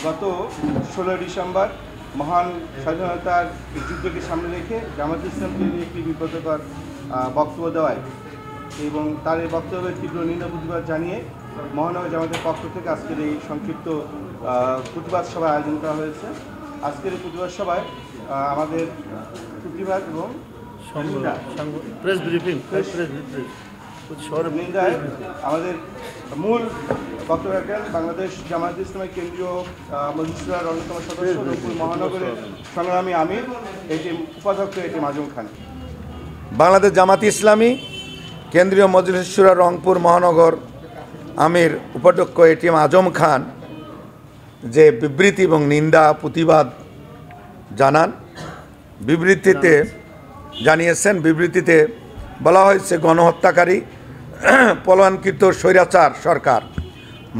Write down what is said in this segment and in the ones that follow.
গত 16 ডিসেম্বর মহান স্বাধীনতার যুদ্ধকে সামনে রেখে জামাত ইসলামকে নিয়ে একটি বিব্রতকর বক্তব্য দেওয়ায় এবং তার এই বক্তব্যের তীব্র নিন্দা প্রতিবাদ জানিয়ে মহানগর জামাতের পক্ষ থেকে আজকের এই সংক্ষিপ্ত প্রতিবাদ সভার আয়োজন করা হয়েছে। আজকের এই প্রতিবাদ সভায় আমাদের প্রতিবাদ এবং প্রেস ব্রিফিং নিন্দায় আমাদের মূল বক্তব্য রাখেন বাংলাদেশ জামায়াত ইসলামী কেন্দ্রীয় মজলিস শুরার অন্যতম সদস্য রংপুর মহানগরের সংগ্রামী আমির এটি উপাধ্যক্ষ এটিএম আজম খান। বাংলাদেশ জামাত ইসলামী কেন্দ্রীয় মজলিস শুরা রংপুর মহানগর আমির উপাধ্যক্ষ এটিএম আজম খান যে বিবৃতি এবং নিন্দা প্রতিবাদ জানান, বিবৃতিতে বলা হয়েছে গণহত্যাকারী পলায়নকৃত স্বৈরাচার সরকার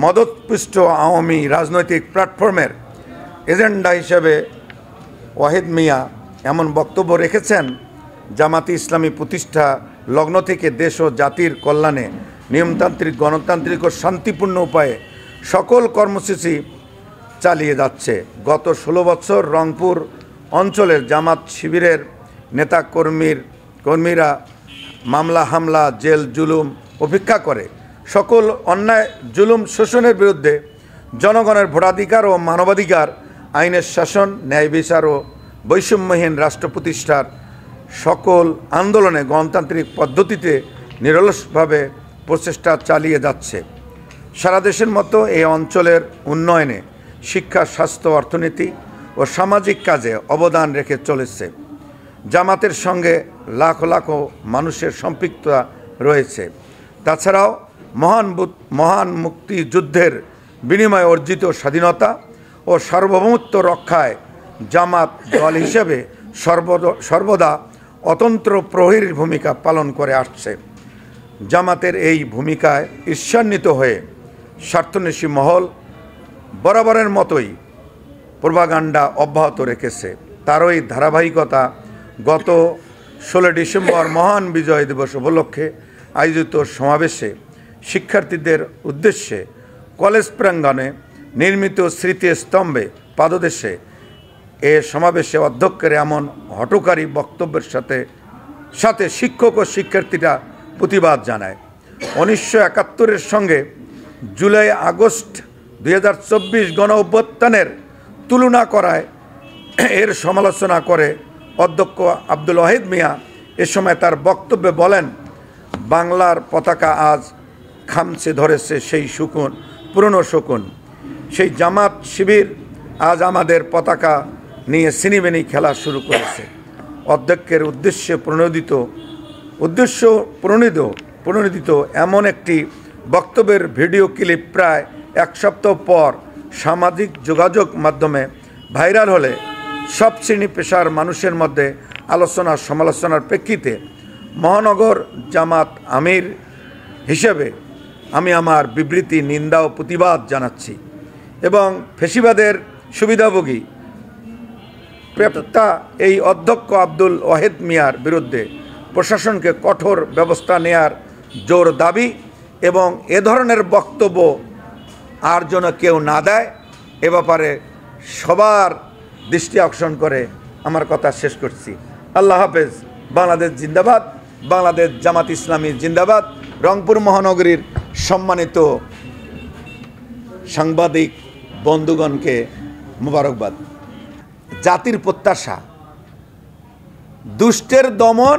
মদতপুষ্ট আওয়ামী রাজনৈতিক প্ল্যাটফর্মের এজেন্ডা হিসেবে ওয়াহিদ মিয়া এমন বক্তব্য রেখেছেন জামাতি ইসলামী প্রতিষ্ঠা লগ্ন থেকে দেশ ও জাতির কল্যাণে নিয়মতান্ত্রিক গণতান্ত্রিক ও শান্তিপূর্ণ উপায়ে সকল কর্মসূচি চালিয়ে যাচ্ছে। গত 16 বছর রংপুর অঞ্চলের জামাত শিবিরের নেতা কর্মীরা মামলা হামলা জেল জুলুম উপেক্ষা করে সকল অন্যায় জুলুম শোষণের বিরুদ্ধে জনগণের ভোটাধিকার ও মানবাধিকার আইনের শাসন ন্যায় বিচার ও বৈষম্যহীন রাষ্ট্র প্রতিষ্ঠার সকল আন্দোলনে গণতান্ত্রিক পদ্ধতিতে নিরলসভাবে প্রচেষ্টা চালিয়ে যাচ্ছে। সারা দেশের মতো এই অঞ্চলের উন্নয়নে শিক্ষা স্বাস্থ্য অর্থনীতি ও সামাজিক কাজে অবদান রেখে চলেছে। জামাতের সঙ্গে লাখ লাখ মানুষের সম্পৃক্ততা রয়েছে। তাছাড়াও মহান মুক্তিযুদ্ধের বিনিময়ে অর্জিত স্বাধীনতা ও সার্বভৌমত্ব রক্ষায় জামাত দল হিসেবে সর্বদা অতন্ত্র প্রহরীর ভূমিকা পালন করে আসছে। জামাতের এই ভূমিকায় ঈর্ষান্বিত হয়ে স্বার্থন্বেষী মহল বরাবরের মতোই প্রোপাগান্ডা অব্যাহত রেখেছে। তারই ধারাবাহিকতা গত 16 ডিসেম্বর মহান বিজয় দিবস উপলক্ষে আয়োজিত সমাবেশে শিক্ষার্থীদের উদ্দেশ্যে কলেজ প্রাঙ্গণে নির্মিত স্মৃতিস্তম্ভে পাদদেশে এ সমাবেশে অধ্যক্ষের এমন হঠকারী বক্তব্যের সাথে শিক্ষক ও শিক্ষার্থীরা প্রতিবাদ জানায়। 1971-এর সঙ্গে জুলাই আগস্ট 2024 গণ অভ্যুত্থানের তুলনা করায় এর সমালোচনা করে অধ্যক্ষ আব্দুল ওয়াহিদ মিয়া এ সময় তার বক্তব্যে বলেন, বাংলার পতাকা আজ খামচে ধরেছে সেই পুরনো শকুন, সেই জামাত শিবির আজ আমাদের পতাকা নিয়ে সিনিবেনি খেলা শুরু করেছে। অধ্যক্ষের প্রণোদিত এমন একটি বক্তব্যের ভিডিও ক্লিপ প্রায় 1 সপ্তাহ পর সামাজিক যোগাযোগ মাধ্যমে ভাইরাল হলে সব শ্রেণী পেশার মানুষের মধ্যে আলোচনা সমালোচনার প্রেক্ষিতে মহানগর জামাত আমির হিসেবে আমি আমার বিবৃতি নিন্দা ও প্রতিবাদ জানাচ্ছি এবং ফেসিবাদের সুবিধাভোগী প্রেপ্তা এই অধ্যক্ষ আব্দুল ওয়াহিদ মিয়ার বিরুদ্ধে প্রশাসনকে কঠোর ব্যবস্থা নেয়ার জোর দাবি এবং এ ধরনের বক্তব্য আর যেন কেউ না দেয় এ ব্যাপারে সবার দৃষ্টি আকর্ষণ করে আমার কথা শেষ করছি। আল্লাহ হাফেজ। বাংলাদেশ জিন্দাবাদ, বাংলাদেশ জামাত ইসলামী জিন্দাবাদ। রংপুর মহানগরীর সম্মানিত সাংবাদিক বন্ধুগণকে মোবারকবাদ। জাতির প্রত্যাশা, দুষ্টের দমন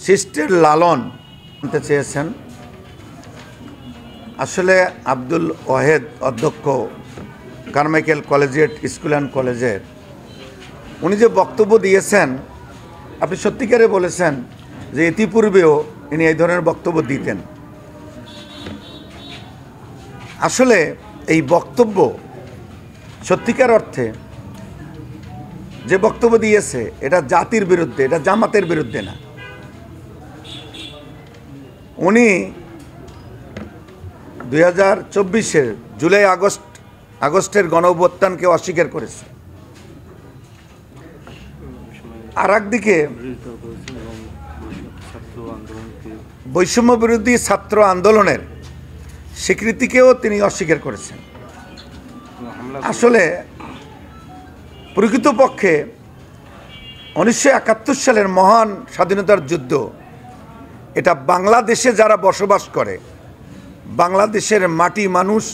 শিষ্টের লালন বলতে চেয়েছেন। আসলে আব্দুল ওয়াহেদ অধ্যক্ষ কারমাইকেল কলেজিয়েট স্কুল অ্যান্ড কলেজের উনি যে বক্তব্য দিয়েছেন, আপনি সত্যিকারে বলেছেন যে ইতিপূর্বেও ইনি এই ধরনের বক্তব্য দিতেন। আসলে এই বক্তব্য সত্যিকার অর্থে যে বক্তব্য দিয়েছে এটা জাতির বিরুদ্ধে, এটা জামাতের বিরুদ্ধে না। উনি 2024-এর জুলাই আগস্টের গণ অভ্যুত্থানকে অস্বীকার করেছে। আর একদিকে বৈষম্য বিরোধী ছাত্র আন্দোলনের স্বীকৃতিকেও তিনি অস্বীকার করেছেন। আসলে প্রকৃতপক্ষে 1971 সালের মহান স্বাধীনতার যুদ্ধ, এটা বাংলাদেশে যারা বসবাস করে, বাংলাদেশের মাটি মানুষ,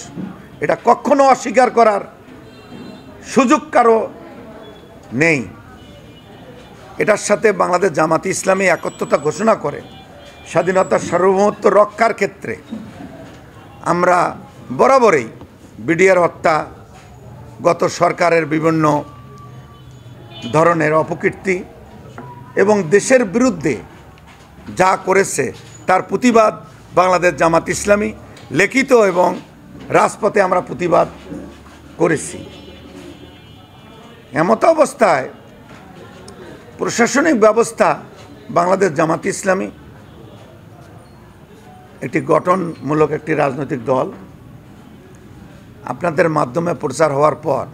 এটা কখনো অস্বীকার করার সুযোগ কারো নেই। এটার সাথে বাংলাদেশ জামাতে ইসলামী একত্রতা ঘোষণা করে স্বাধীনতার সার্বভৌমত্ব রক্ষার ক্ষেত্রে আমরা বরাবরই বিডিআর হত্যা, গত সরকারের বিভিন্ন ধরনের অপকীর্তি এবং দেশের বিরুদ্ধে যা করেছে তার প্রতিবাদ বাংলাদেশ জামাত ইসলামী লিখিত এবং রাজপথে আমরা প্রতিবাদ করেছি। এমত অবস্থায় প্রশাসনিক ব্যবস্থা বাংলাদেশ জামাত ইসলামী একটি গঠনমূলক একটি রাজনৈতিক দল, আপনাদের মাধ্যমে প্রচার হওয়ার পর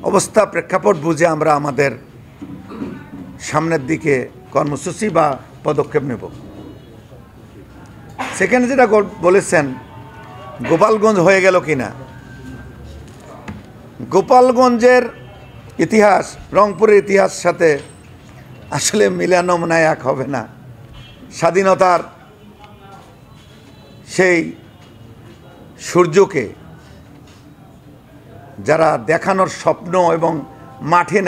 অবস্থা প্রেক্ষাপট বুঝে আমরা আমাদের সামনের দিকে কর্মসূচি বা পদক্ষেপ নেব। সেখানে যেটা বলেছেন গোপালগঞ্জ হয়ে গেল কিনা, গোপালগঞ্জের ইতিহাস রংপুরের ইতিহাস সাথে আসলে মিলানো মনে এক হবে না। স্বাধীনতার সেই সূর্যকে যারা দেখানোর স্বপ্ন এবং মাঠে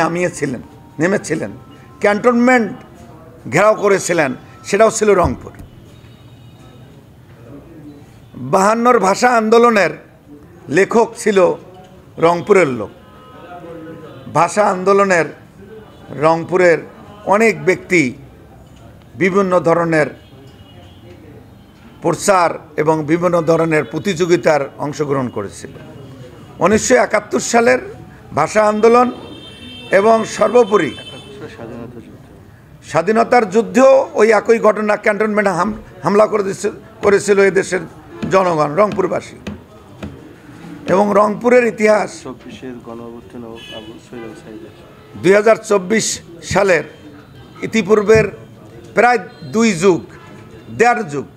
নেমেছিলেন, ক্যান্টনমেন্ট ঘেরাও করেছিলেন, সেটাও ছিল রংপুর। 52 ভাষা আন্দোলনের লেখক ছিল রংপুরের লোক। ভাষা আন্দোলনের রংপুরের অনেক ব্যক্তি বিভিন্ন ধরনের প্রচার এবং বিভিন্ন ধরনের প্রতিযোগিতার অংশগ্রহণ করেছিল। 1971 সালের ভাষা আন্দোলন এবং সর্বোপরি স্বাধীনতার যুদ্ধেও ওই একই ঘটনা, ক্যান্টনমেন্টে হামলা করেছিল এদেশের জনগণ, রংপুরবাসী। এবং রংপুরের ইতিহাস 2024 সালের ইতিপূর্বের প্রায় 1.5 যুগ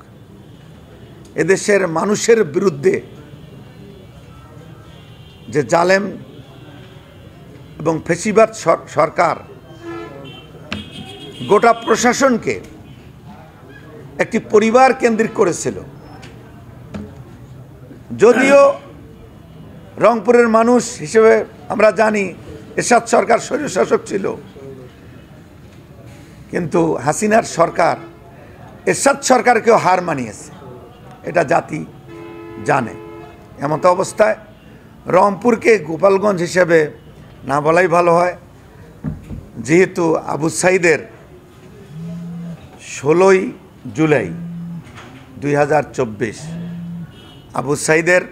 এদেশের মানুষের বিরুদ্ধে যে জালেম এবং ফেসিবাদ সরকার গোটা প্রশাসনকে একটি পরিবার কেন্দ্রিক করেছিল। যদিও রংপুরের মানুষ হিসেবে আমরা জানি এরশাদ সরকার স্বৈরশাসক ছিল, কিন্তু হাসিনার সরকার এরশাদ সরকারকেও হার মানিয়েছে, এটা জাতি জানে। এমত অবস্থায় রংপুরকে গোপালগঞ্জ হিসেবে না বলাই ভালো হয়, যেহেতু আবু সাইদের 16 জুলাই 2024 আবু সাইদের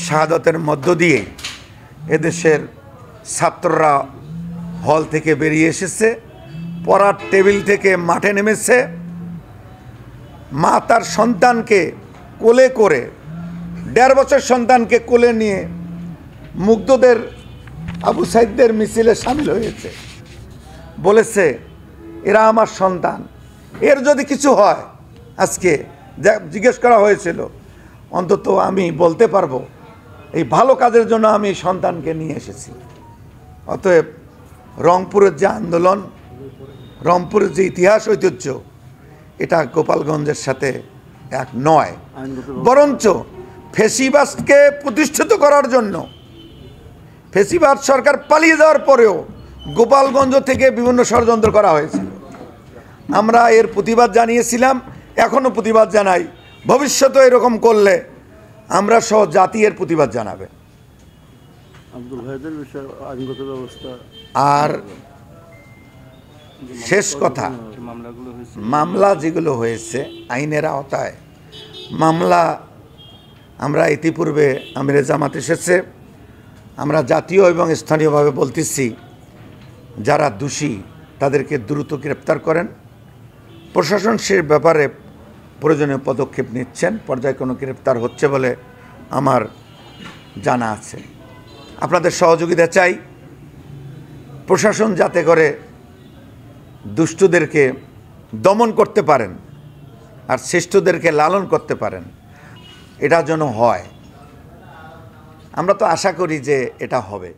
শাহাদতের মধ্য দিয়ে এদেশের ছাত্ররা হল থেকে বেরিয়ে এসেছে, পড়ার টেবিল থেকে মাঠে নেমেছে। মা তার সন্তানকে কোলে করে, 1.5 বছর সন্তানকে কোলে নিয়ে মুগ্ধদের আবু সাইদদের মিছিলে সামিল হয়েছে, বলেছে এরা আমার সন্তান, এর যদি কিছু হয়, আজকে জিজ্ঞেস করা হয়েছিল, অন্তত আমি বলতে পারবো এই ভালো কাজের জন্য আমি সন্তানকে নিয়ে এসেছি। অতএব রংপুরের যে আন্দোলন, রংপুরের যে ইতিহাস ঐতিহ্য, এটা গোপালগঞ্জের সাথে এক নয়, বরঞ্চ ফেসিবাদকে প্রতিষ্ঠিত করার জন্য ফেসিবাদ সরকার পালিয়ে যাওয়ার পরেও গোপালগঞ্জ থেকে বিভিন্ন ষড়যন্ত্র করা হয়েছিল। আমরা এর প্রতিবাদ জানিয়েছিলাম, এখনও প্রতিবাদ জানাই, ভবিষ্যতে এরকম করলে আমরা সহ জাতি এর প্রতিবাদ জানাবে। আর শেষ কথা, মামলা যেগুলো হয়েছে আইনের আওতায়, মামলা আমরা ইতিপূর্বে আমিরে জামাত এসেছে, আমরা জাতীয় এবং স্থানীয়ভাবে বলতেছি, যারা দোষী তাদেরকে দ্রুত গ্রেপ্তার করেন। প্রশাসন সে ব্যাপারে প্রয়োজনীয় পদক্ষেপ নিচ্ছেন, পর্যায়ক্রমে গ্রেপ্তার হচ্ছে বলে আমার জানা আছে। আপনাদের সহযোগিতা চাই, প্রশাসন যাতে করে দুষ্টদেরকে দমন করতে পারেন আর শ্রেষ্ঠদেরকে লালন করতে পারেন, এটা যেন হয়। আমরা তো আশা করি যে এটা হবে।